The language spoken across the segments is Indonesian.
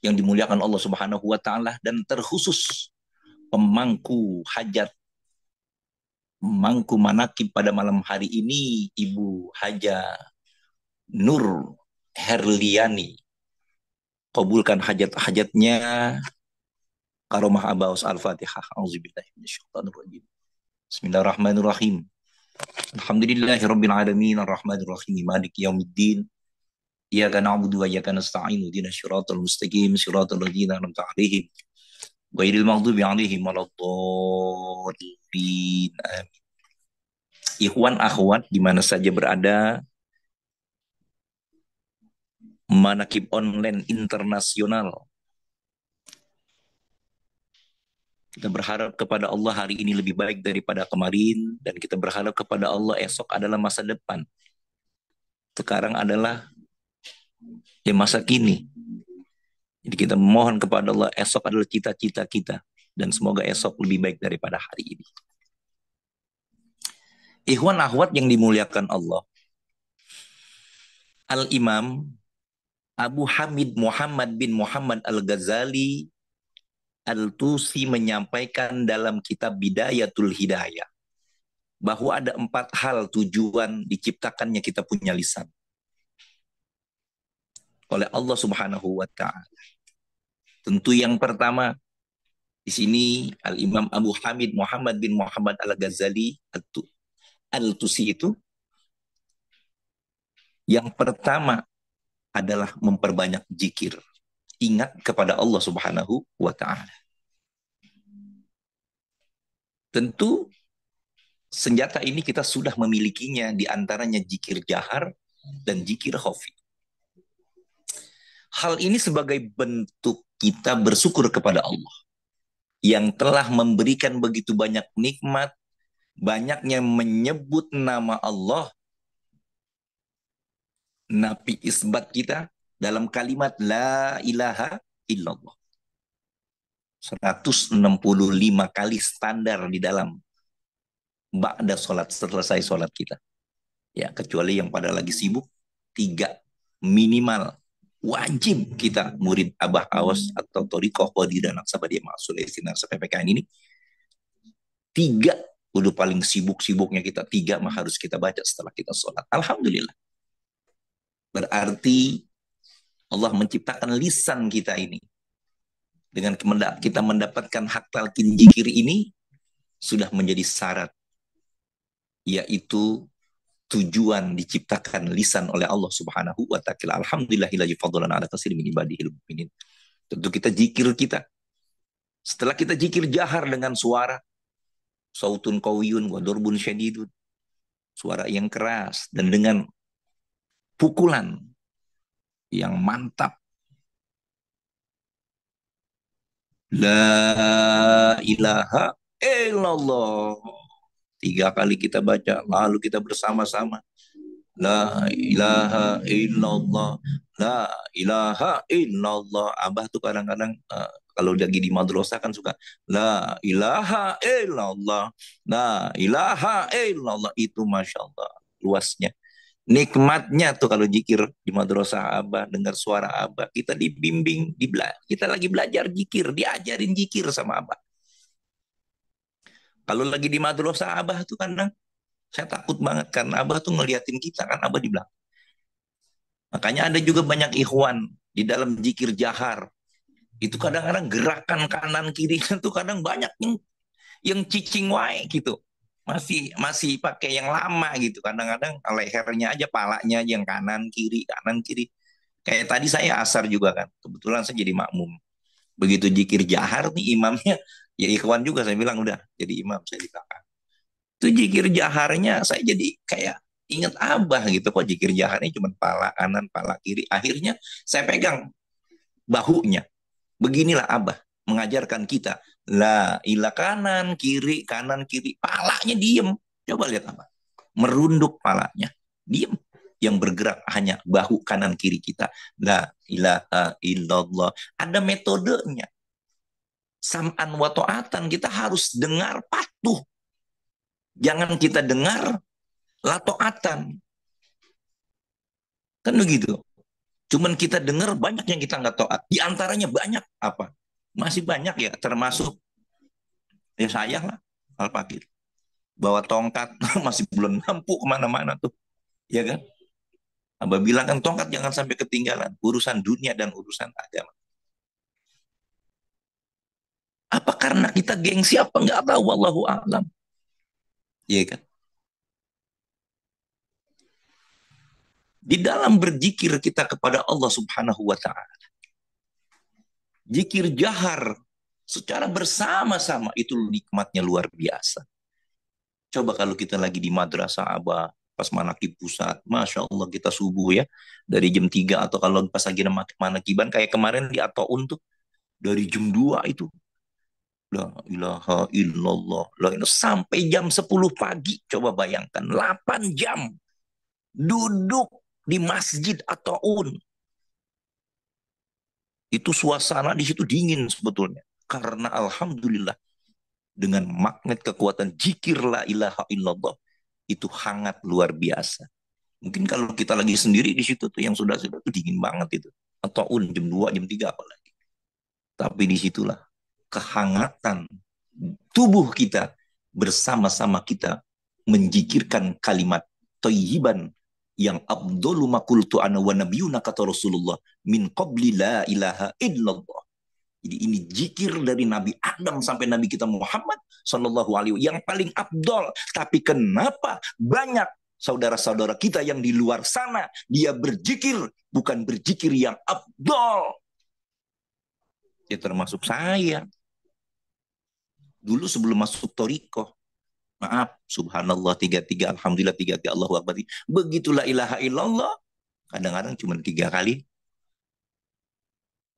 yang dimuliakan Allah Subhanahu wa taala, dan terkhusus pemangku hajat, pemangku manakib pada malam hari ini, Ibu Haja Nur Herliani. Kabulkan hajat-hajatnya. Karomah Abaus Al-Fatihah. Auzubillahi minasyaitonirrajim. Bismillahirrahmanirrahim. Alhamdulillahirabbil alamin arrahmanir rahim maliki yaumiddin. Iyyaka na'budu wa iyyaka nasta'in ihdinas siratal mustaqim siratal ladzina an'amta 'alaihim ghairil maghdubi 'alaihim waladdallin. Ikhwan akhwat di mana saja berada, Manakib Online Internasional, kita berharap kepada Allah hari ini lebih baik daripada kemarin, dan kita berharap kepada Allah esok adalah masa depan. Sekarang adalah masa kini. Jadi kita memohon kepada Allah, esok adalah cita-cita kita, dan semoga esok lebih baik daripada hari ini. Ikhwan akhwat yang dimuliakan Allah, Al-Imam Abu Hamid Muhammad bin Muhammad Al-Ghazali Al-Tusi menyampaikan dalam kitab Bidayatul Hidayah bahwa ada 4 hal tujuan diciptakannya kita punya lisan oleh Allah Subhanahu wa taala. Tentu yang pertama di sini Al-Imam Abu Hamid Muhammad bin Muhammad Al-Ghazali Al-Tusi itu yang pertama adalah memperbanyak zikir, ingat kepada Allah Subhanahu wa taala. Tentu senjata ini kita sudah memilikinya, di antaranya zikir jahar dan zikir khafi. Hal ini sebagai bentuk kita bersyukur kepada Allah yang telah memberikan begitu banyak nikmat, banyaknya menyebut nama Allah, napi isbat kita dalam kalimat la ilaha illallah. 165 kali standar di dalam ba'da sholat, selesai sholat kita. Ya, kecuali yang pada lagi sibuk, 3 minimal wajib kita murid Abah Awas atau Torikoh Wadi dan Aksabadia Ma'asul Istinar PPKN ini, 3 udah paling sibuk-sibuknya kita, 3 mah harus kita baca setelah kita sholat. Alhamdulillah. Berarti Allah menciptakan lisan kita ini. Dengan kita mendapatkan hak talqin zikir ini sudah menjadi syarat, yaitu tujuan diciptakan lisan oleh Allah Subhanahu wa taala. Alhamdulillahilladzi fadlan ala katsirin min ibadihil mu'minin. Tentu kita zikir kita. Setelah kita zikir jahar dengan suara sautun qawiyun wa durbun syadidun, suara yang keras dan dengan pukulan yang mantap. La ilaha illallah. 3 kali kita baca, lalu kita bersama-sama. La ilaha illallah. La ilaha illallah. Abah tuh kadang-kadang kalau lagi di madrasah kan suka la ilaha illallah. La ilaha illallah. Itu Masya Allah luasnya. Nikmatnya tuh kalau zikir di madrasah Abah, dengar suara Abah, kita dibimbing, kita lagi belajar zikir, diajarin zikir sama Abah. Kalau lagi di madrasah Abah tuh kadang saya takut banget karena Abah tuh ngeliatin kita kan, Abah di belakang. Makanya ada juga banyak ikhwan di dalam zikir jahar. Itu kadang-kadang gerakan kanan kiri tuh kadang banyak yang cicing wae gitu. Masih pakai yang lama gitu. Kadang-kadang lehernya aja, palanya aja yang kanan kiri kanan kiri. Kayak tadi saya asar juga kan. Kebetulan saya jadi makmum. Begitu zikir jahar nih imamnya, ya ikhwan juga saya bilang udah jadi imam saya di belakang. Itu zikir jaharnya saya jadi kayak ingat Abah gitu. Kok zikir jaharnya cuma pala kanan, pala kiri. Akhirnya saya pegang bahunya. Beginilah Abah mengajarkan kita. La ilah kanan kiri. Palanya diem. Coba lihat Abah. Merunduk palanya. Diem. Yang bergerak hanya bahu kanan kiri kita. La ilaha illallah. Ada metodenya. Sam'an wa ta'atan. Kita harus dengar patuh. Jangan kita dengar la ta'atan. Kan begitu. Cuman kita dengar banyak yang kita nggak taat. Di antaranya banyak apa? Masih banyak ya, termasuk ya saya lah, Al-Fakir. Bawa tongkat masih belum mampu kemana-mana tuh, ya kan? Abah bilang kan tongkat jangan sampai ketinggalan urusan dunia dan urusan agama. Apa karena kita gengsi apa nggak tahu, wallahu a'lam. Iya kan? Di dalam berzikir kita kepada Allah Subhanahu wa taala, zikir jahar secara bersama-sama itu nikmatnya luar biasa. Coba kalau kita lagi di madrasah Abah, pas manakib pusat, Masya Allah kita subuh ya, dari jam 3 atau kalau pas lagi manakiban, kayak kemarin di Ataun tuh, dari jam 2 itu, la ilaha illallah, la ilaha, sampai jam 10 pagi, coba bayangkan, 8 jam, duduk di masjid Ataun, itu suasana di situ dingin sebetulnya, karena Alhamdulillah, dengan magnet kekuatan zikir la ilaha illallah, itu hangat luar biasa. Mungkin kalau kita lagi sendiri di situ tuh yang sudah-sudah tuh dingin banget itu. Atau jam 2 jam 3 apalagi. Tapi disitulah kehangatan tubuh kita bersama-sama kita menjikirkan kalimat thayyiban yang abdullu makultu ana wa nabiyuna kata Rasulullah min qabli la ilaha illallah. Jadi ini zikir dari Nabi Adam sampai Nabi kita Muhammad Sallallahu Alaihi Wasallam yang paling abdol. Tapi kenapa banyak saudara-saudara kita yang di luar sana dia berzikir bukan berzikir yang abdol? Ya termasuk saya. Dulu sebelum masuk Toriko, maaf, subhanallah 33, alhamdulillah 33, Allahu Akbar. Begitulah ilaha illallah, kadang-kadang cuma 3 kali.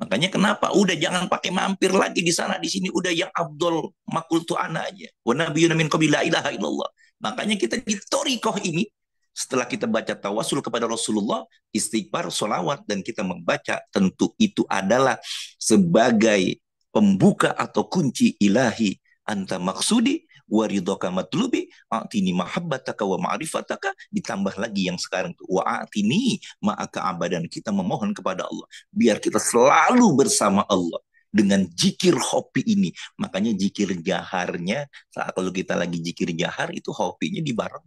Makanya kenapa? Udah jangan pakai mampir lagi di sana di sini. Udah yang Abdul makul tu ana aja. Wa nabiyyuna min qabli la ilaha illallah. Makanya kita di Torikoh ini setelah kita baca tawasul kepada Rasulullah, istighfar, solawat, dan kita membaca, tentu itu adalah sebagai pembuka atau kunci ilahi anta maksudi waridhoka matlubi atini mahabbataka wa ma'rifataka, ditambah lagi yang sekarang tuh wa atini ma'aka abadan, kita memohon kepada Allah biar kita selalu bersama Allah dengan jikir hobi ini. Makanya jikir jaharnya saat kalau kita lagi jikir jahar itu hobinya dibareng.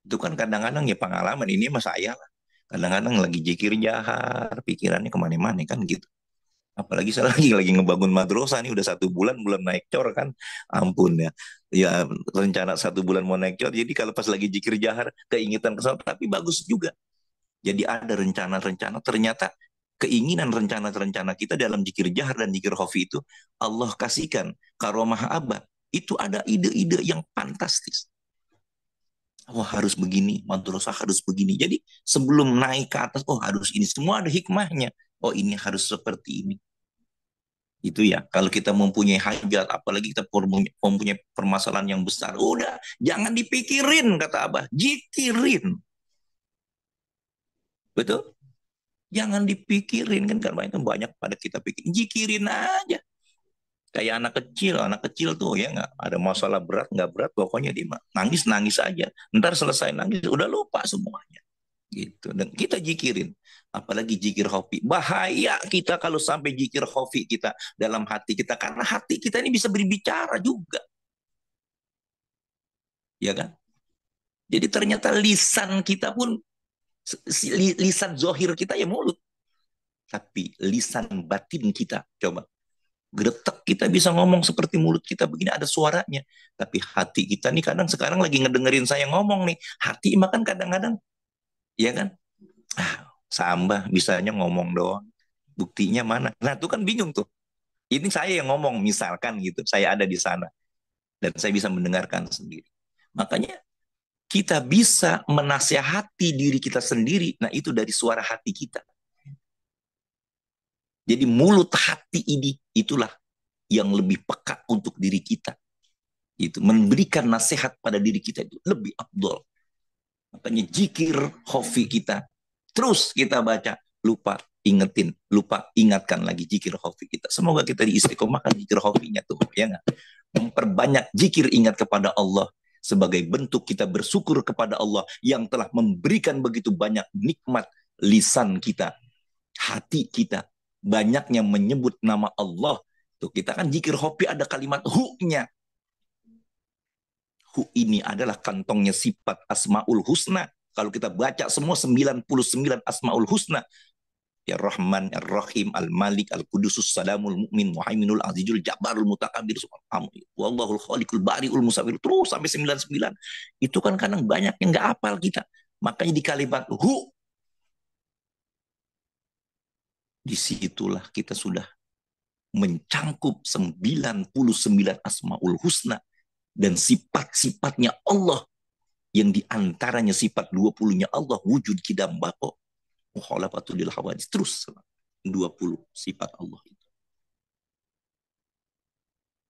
Itu kan kadang-kadang ya pengalaman ini mas saya lah. Kadang-kadang lagi jikir jahar, pikirannya kemana-mana kan gitu. Apalagi saya lagi ngebangun madrasah nih udah 1 bulan belum naik cor kan, ampun ya. Ya rencana 1 bulan mau naik cor, jadi kalau pas lagi jikir jahar keinginan kesana, tapi bagus juga. Jadi ada rencana-rencana, ternyata keinginan rencana-rencana kita dalam jikir jahar dan jikir khafi itu Allah kasihkan karomah abad. Itu ada ide-ide yang fantastis. Oh harus begini, madrasah harus begini. Jadi sebelum naik ke atas, oh harus ini. Semua ada hikmahnya. Oh ini harus seperti ini. Itu ya, kalau kita mempunyai hajat, apalagi kita mempunyai permasalahan yang besar, udah jangan dipikirin kata Abah, jikirin. Betul? Jangan dipikirin kan, karena itu banyak pada kita pikirin, jikirin aja. Kayak anak kecil tuh ya nggak ada masalah berat nggak berat, pokoknya dia nangis nangis aja. Ntar selesai nangis udah lupa semuanya. Gitu. Dan kita jikirin, apalagi jikir hobi, bahaya kita kalau sampai jikir hobi kita dalam hati kita, karena hati kita ini bisa berbicara juga, ya kan? Jadi ternyata lisan kita pun, lisan zohir kita ya mulut, tapi lisan batin kita, coba gretek kita bisa ngomong seperti mulut kita begini ada suaranya, tapi hati kita nih kadang sekarang lagi ngedengerin saya ngomong nih, hati makan kadang-kadang, ya kan? Sambah bisanya ngomong doang. Buktinya mana? Nah, itu kan bingung tuh. Ini saya yang ngomong misalkan gitu. Saya ada di sana dan saya bisa mendengarkan sendiri. Makanya kita bisa menasihati diri kita sendiri. Nah, itu dari suara hati kita. Jadi mulut hati ini itulah yang lebih peka untuk diri kita. Itu memberikan nasihat pada diri kita itu lebih afdol. Makanya jikir hofi kita terus kita baca, lupa ingetin, lupa ingatkan lagi jikir hofi kita. Semoga kita diistiqomahkan jikir hofinya tuh, ya nggak? Memperbanyak jikir ingat kepada Allah sebagai bentuk kita bersyukur kepada Allah yang telah memberikan begitu banyak nikmat lisan kita hati kita banyaknya menyebut nama Allah. Tuh, kita kan zikir hobi ada kalimat hu-nya. Hu ini adalah kantongnya sifat Asmaul Husna. Kalau kita baca semua 99 Asmaul Husna. Ya Rahman, Ya Rahim, Al-Malik, Al-Qudusus, Salamul Mu'min, Muhaiminul Azizul, Jabbarul Mutakabir, Wallahul Khaliqul Bari'ul Musawwir, terus sampai 99. Itu kan kadang banyak yang nggak hafal kita. Makanya di kalimat hu, disitulah kita sudah mencangkup 99 Asmaul Husna dan sifat-sifatnya Allah yang diantaranya sifat 20-nya Allah wujud kidam bako mukhalafatul lil hawadits, terus 20 sifat Allah itu.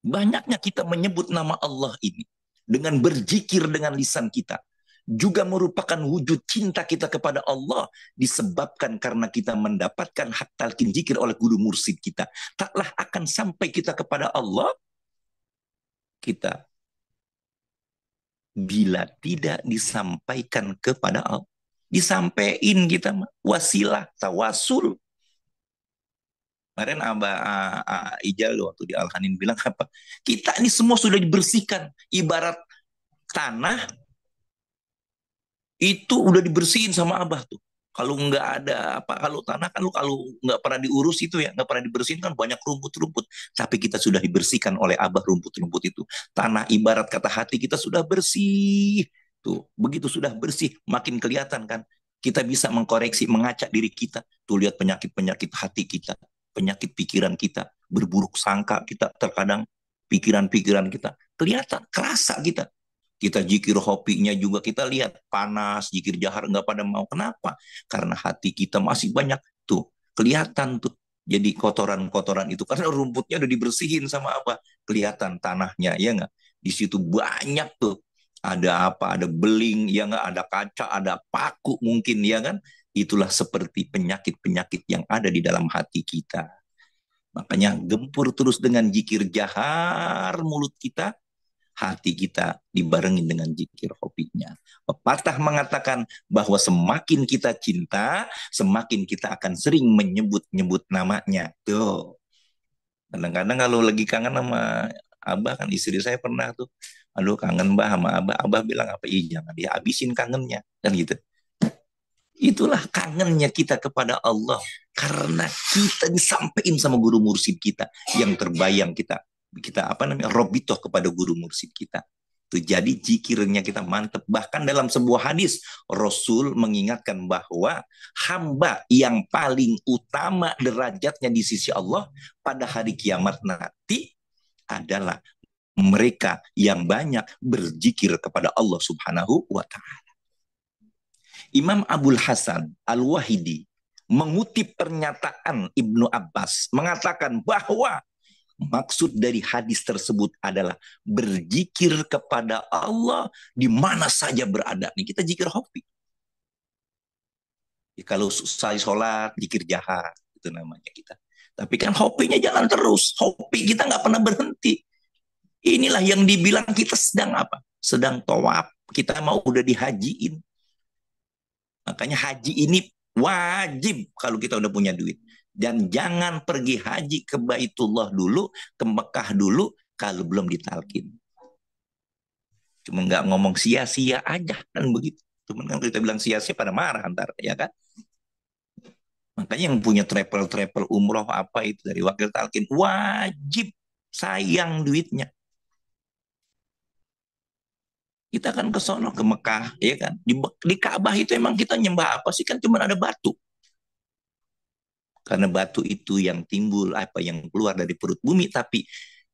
Banyaknya kita menyebut nama Allah ini dengan berzikir dengan lisan kita juga merupakan wujud cinta kita kepada Allah disebabkan karena kita mendapatkan hak talqin zikir oleh guru mursyid kita. Taklah akan sampai kita kepada Allah kita bila tidak disampaikan kepada Allah. Disampaikan kita wasilah tawasul. Kemarin Abah Ijal waktu di Al-Hanin bilang apa? Kita ini semua sudah dibersihkan. Ibarat tanah itu udah dibersihin sama Abah tuh. Kalau nggak ada apa, kalau tanah kan kalau nggak pernah diurus itu ya, nggak pernah dibersihin kan banyak rumput-rumput. Tapi kita sudah dibersihkan oleh Abah rumput-rumput itu. Tanah ibarat kata hati kita sudah bersih. Tuh, begitu sudah bersih, makin kelihatan kan. Kita bisa mengkoreksi, mengacak diri kita. Tuh lihat penyakit-penyakit hati kita, penyakit pikiran kita, berburuk sangka kita terkadang pikiran-pikiran kita kelihatan, kerasa kita. Kita zikir hobinya juga kita lihat panas, zikir jahar nggak pada mau. Kenapa? Karena hati kita masih banyak tuh kelihatan tuh. Jadi kotoran-kotoran itu karena rumputnya udah dibersihin sama apa? Kelihatan tanahnya ya nggak? Di situ banyak tuh. Ada apa? Ada beling, ya nggak? Ada kaca, ada paku mungkin ya kan? Itulah seperti penyakit-penyakit yang ada di dalam hati kita. Makanya gempur terus dengan zikir jahar mulut kita, hati kita dibarengin dengan zikir hobinya. Pepatah mengatakan bahwa semakin kita cinta, semakin kita akan sering menyebut-nyebut namanya. Tuh. Kadang-kadang kalau lagi kangen sama Abah kan istri saya pernah tuh, aduh kangen Mbah sama Abah. Abah bilang apa? Iya jangan dihabisin kangennya. Dan gitu. Itulah kangennya kita kepada Allah. Karena kita disampaikan sama guru mursyid kita yang terbayang kita apa namanya robitoh kepada guru mursyid kita. Tuh, jadi zikirnya kita mantep. Bahkan dalam sebuah hadis Rasul mengingatkan bahwa hamba yang paling utama derajatnya di sisi Allah pada hari kiamat nanti adalah mereka yang banyak berzikir kepada Allah Subhanahu wa Ta'ala. Imam Abul Hasan Al-Wahidi mengutip pernyataan Ibnu Abbas mengatakan bahwa maksud dari hadis tersebut adalah berzikir kepada Allah di mana saja berada. Nih kita zikir hobi. Ya, kalau saya sholat, zikir jahar itu namanya kita. Tapi kan hobinya jalan terus. Hobi kita nggak pernah berhenti. Inilah yang dibilang kita sedang apa? Sedang tawaf. Kita mau udah dihajiin. Makanya haji ini wajib kalau kita udah punya duit. Dan jangan pergi haji ke Baitullah dulu, ke Mekah dulu, kalau belum ditalkin. Cuma nggak ngomong sia-sia aja, kan begitu. Cuman kan kita bilang sia-sia pada marah antar, ya kan? Makanya yang punya travel umroh apa itu dari wakil talkin, wajib sayang duitnya. Kita kan ke sono ke Mekah, ya kan? Di Ka'bah itu emang kita nyembah apa sih? Kan cuma ada batu. Karena batu itu yang timbul, apa yang keluar dari perut bumi, tapi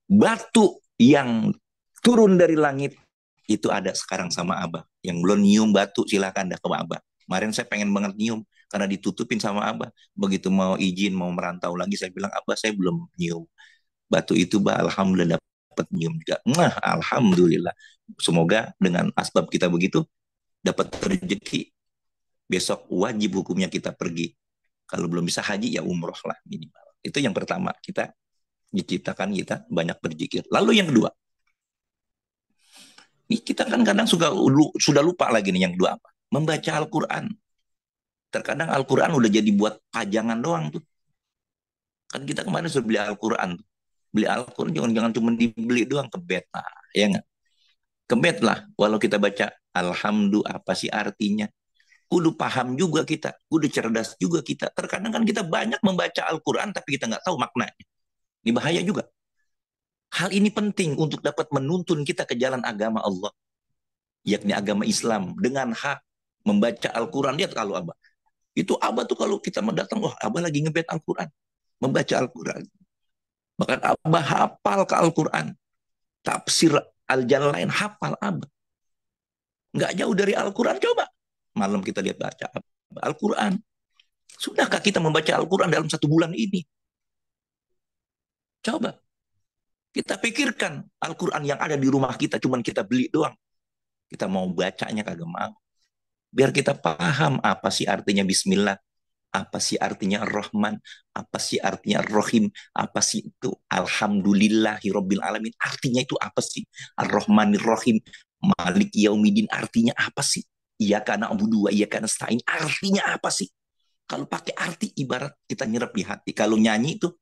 batu yang turun dari langit itu ada sekarang sama Abah. Yang belum nyium batu silahkan dah ke Abah. Kemarin saya pengen banget nyium karena ditutupin sama Abah. Begitu mau izin mau merantau lagi saya bilang Abah saya belum nyium batu itu, Bah. Alhamdulillah dapat nyium juga. Nah, alhamdulillah. Semoga dengan asbab kita begitu dapat rezeki. Besok wajib hukumnya kita pergi. Kalau belum bisa haji ya umroh lah minimal. Itu yang pertama, kita diciptakan kita banyak berzikir. Lalu yang kedua, ini kita kan kadang sudah lupa lagi nih yang kedua apa? Membaca Al-Quran. Terkadang Al-Quran udah jadi buat pajangan doang tuh. Kan kita kemarin sudah beli Al-Quran. Beli Al-Quran jangan cuma dibeli doang, kebet lah. Ya nggak? Kebet lah. Walau kita baca Alhamdulillah, apa sih artinya? Kudu paham juga kita. Kudu cerdas juga kita. Terkadang kan kita banyak membaca Al-Quran tapi kita nggak tahu maknanya. Ini bahaya juga. Hal ini penting untuk dapat menuntun kita ke jalan agama Allah, yakni agama Islam, dengan hak membaca Al-Quran. Lihat kalau Abah. Itu Abah tuh kalau kita mendatang, wah Abah lagi ngebet Al-Quran. Membaca Al-Quran. Bahkan Abah hafal ke Al-Quran. Tafsir Al-Jalalain hafal Abah. Nggak jauh dari Al-Quran, coba. Malam kita lihat baca Al-Quran. Sudahkah kita membaca Al-Quran dalam 1 bulan ini? Coba. Kita pikirkan Al-Quran yang ada di rumah kita, cuman kita beli doang. Kita mau bacanya kagak mau. Biar kita paham apa sih artinya Bismillah, apa sih artinya Ar-Rahman, apa sih artinya Ar-Rahim, apa sih itu Alhamdulillahirabbil alamin, artinya itu apa sih? Ar-Rahmanir Rahim, Malik Yaumidin, artinya apa sih? Iyyaka na'budu wa iyyaka nasta'in, artinya apa sih? Kalau pakai arti ibarat kita nyerap di hati. Kalau nyanyi itu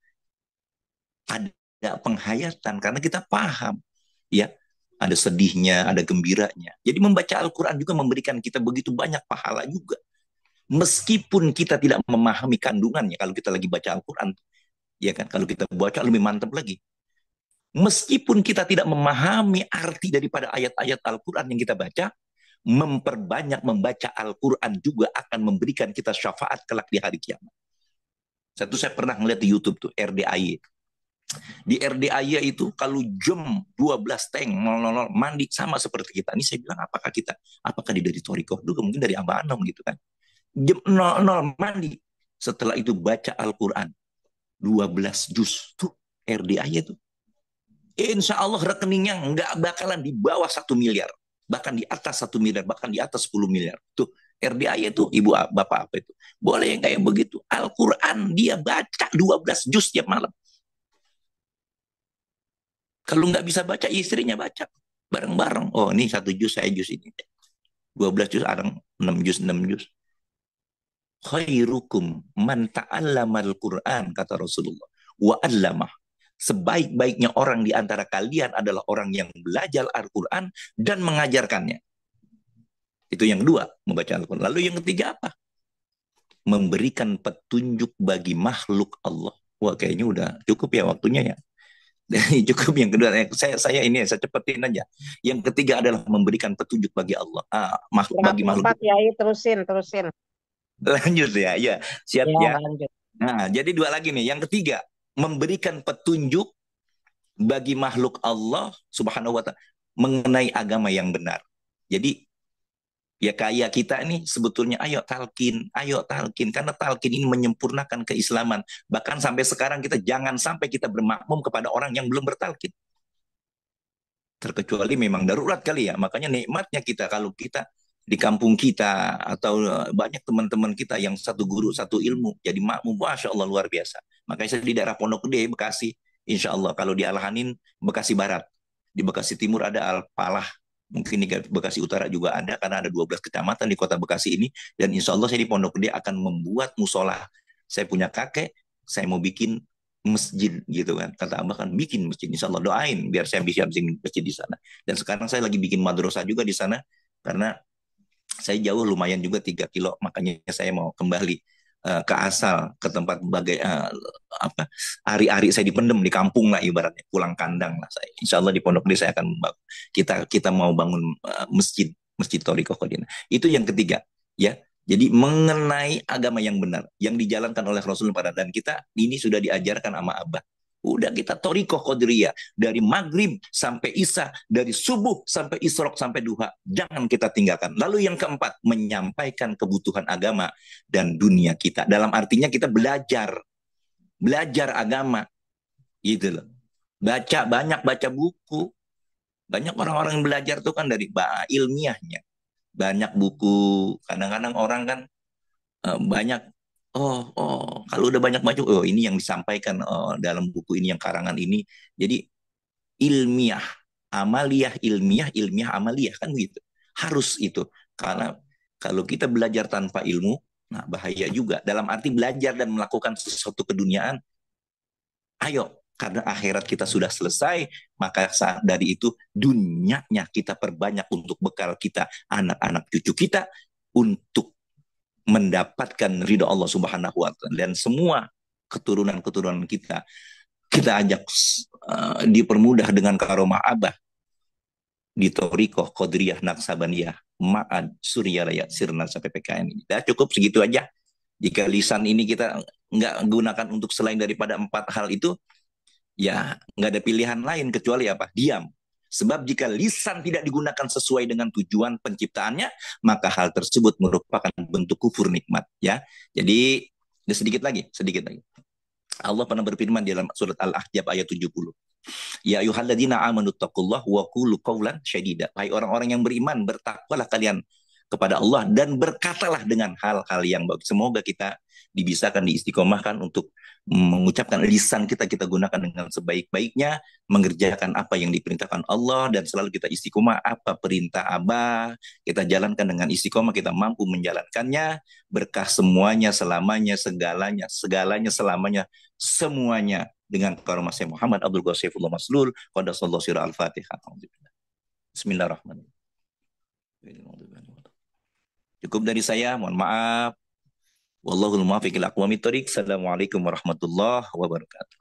ada penghayatan karena kita paham, ya. Ada sedihnya, ada gembiranya. Jadi membaca Al-Quran juga memberikan kita begitu banyak pahala juga. Meskipun kita tidak memahami kandungannya, kalau kita lagi baca Al-Quran, ya kan? Kalau kita baca lebih mantap lagi. Meskipun kita tidak memahami arti daripada ayat-ayat Al-Quran yang kita baca, memperbanyak membaca Al-Quran juga akan memberikan kita syafaat kelak di hari kiamat. Satu saya pernah ngeliat di YouTube tuh, RDAY. Di RDAY itu kalau jam 12 teng 00 mandi sama seperti kita. Ini saya bilang apakah dia dari Torikoh juga, mungkin dari Abah Anom gitu kan. Jam 00 mandi. Setelah itu baca Al-Quran 12 juz tuh RDAY itu. Insya Allah rekeningnya nggak bakalan di bawah 1 miliar. Bahkan di atas 1 miliar, bahkan di atas 10 miliar. Tuh RDAY itu, ibu bapak apa itu. Boleh yang kayak begitu. Al-Quran dia baca 12 juz tiap malam. Kalau nggak bisa baca, istrinya baca. Bareng-bareng. Oh, ini 1 juz, saya juz ini. 12 juz, ada 6 juz, 6 juz. Khairukum man ta'allamal Qur'an, kata Rasulullah. Wa allamah. Sebaik-baiknya orang di antara kalian adalah orang yang belajar Al-Quran dan mengajarkannya. Itu yang kedua, membaca Al-Quran. Lalu yang ketiga apa? Memberikan petunjuk bagi makhluk Allah. Wah, kayaknya udah cukup ya waktunya ya. Cukup yang kedua, saya ini saya cepetin aja. Yang ketiga adalah memberikan petunjuk bagi Allah, bagi makhluk. Empat ya, terusin. Lanjut ya, ya siap Ya, ya. lanjut. Nah, jadi 2 lagi nih. Yang ketiga, memberikan petunjuk bagi makhluk Allah Subhanahu wa Ta'ala mengenai agama yang benar. Jadi ya kayak kita ini sebetulnya ayo talkin karena talkin ini menyempurnakan keislaman. Bahkan sampai sekarang kita jangan sampai kita bermakmum kepada orang yang belum bertalkin. Terkecuali memang darurat kali ya. Makanya nikmatnya kita kalau kita di kampung kita atau banyak teman-teman kita yang satu guru satu ilmu jadi makmum, masya Allah luar biasa. Makanya saya di daerah Pondok Gede Bekasi, insya Allah kalau di Al-Hanin Bekasi Barat, di Bekasi Timur ada Al-Palah, mungkin di Bekasi Utara juga ada karena ada 12 kecamatan di kota Bekasi ini. Dan insya Allah saya di Pondok Gede akan membuat musola. Saya punya kakek, saya mau bikin masjid gitu kan, kata Abah kan bikin masjid, insya Allah doain biar saya bisa bikin masjid di sana. Dan sekarang saya lagi bikin madrasah juga di sana karena saya jauh lumayan juga 3 kilo, makanya saya mau kembali ke asal, ke tempat bagai apa hari-hari saya dipendem di kampung lah ibaratnya, pulang kandang lah saya. Insya Allah di Pondok Gede saya akan kita mau bangun masjid Thoriqoh Qadinah. Itu yang ketiga ya. Jadi mengenai agama yang benar yang dijalankan oleh Rasul pada, dan kita ini sudah diajarkan sama Abah. Udah kita Thoriqoh Qadiriyah dari maghrib sampai isya, dari subuh sampai isrok sampai duha. Jangan kita tinggalkan. Lalu yang keempat, menyampaikan kebutuhan agama dan dunia kita. Dalam artinya kita belajar agama gitu loh. Baca buku. Banyak orang-orang yang belajar tuh kan dari ilmiahnya. Banyak buku, kadang-kadang orang kan banyak, kalau udah banyak baca, ini yang disampaikan dalam buku ini, yang karangan ini. Jadi ilmiah, ilmiah amaliyah kan gitu. Harus itu. Karena kalau kita belajar tanpa ilmu, Nah, bahaya juga. Dalam arti belajar dan melakukan sesuatu keduniaan, ayo, karena akhirat kita sudah selesai, maka saat dari itu dunianya kita perbanyak untuk bekal kita, anak-anak cucu kita, untuk mendapatkan ridho Allah Subhanahu wa Ta'ala. Dan semua keturunan-keturunan kita ajak dipermudah dengan karomah abah di Torikoh, Qadriyah, Naksabaniyah, Ma'ad, Suryalaya, Sirna, sampai PKN ini. Dah cukup segitu aja. Jika lisan ini kita nggak gunakan untuk selain daripada 4 hal itu, ya nggak ada pilihan lain kecuali apa? Diam. Sebab jika lisan tidak digunakan sesuai dengan tujuan penciptaannya, maka hal tersebut merupakan bentuk kufur nikmat. Ya, jadi sedikit lagi, sedikit lagi. Allah pernah berfirman di dalam surat Al-Ahzab ayat 70. Ya ayyuhalladzina amanu taqullaha wa qulu qawlan syadida. Hai orang-orang yang beriman, bertakwalah kalian kepada Allah dan berkatalah dengan hal-hal yang baik. Semoga kita dibisakan, diistiqomahkan untuk mengucapkan lisan kita gunakan dengan sebaik-baiknya, mengerjakan apa yang diperintahkan Allah, dan selalu kita istiqomah apa perintah Abah, kita jalankan dengan istiqomah, kita mampu menjalankannya, berkah semuanya, selamanya, segalanya, segalanya, selamanya, semuanya dengan karomah Syekh Muhammad Abdul Ghasifullah Maslul qadasallahu sirra al-Fatihah. Bismillahirrahmanirrahim. Cukup dari saya, mohon maaf. Wallahul muwaffiq ila aqwamit thoriq. Assalamualaikum warahmatullahi wabarakatuh.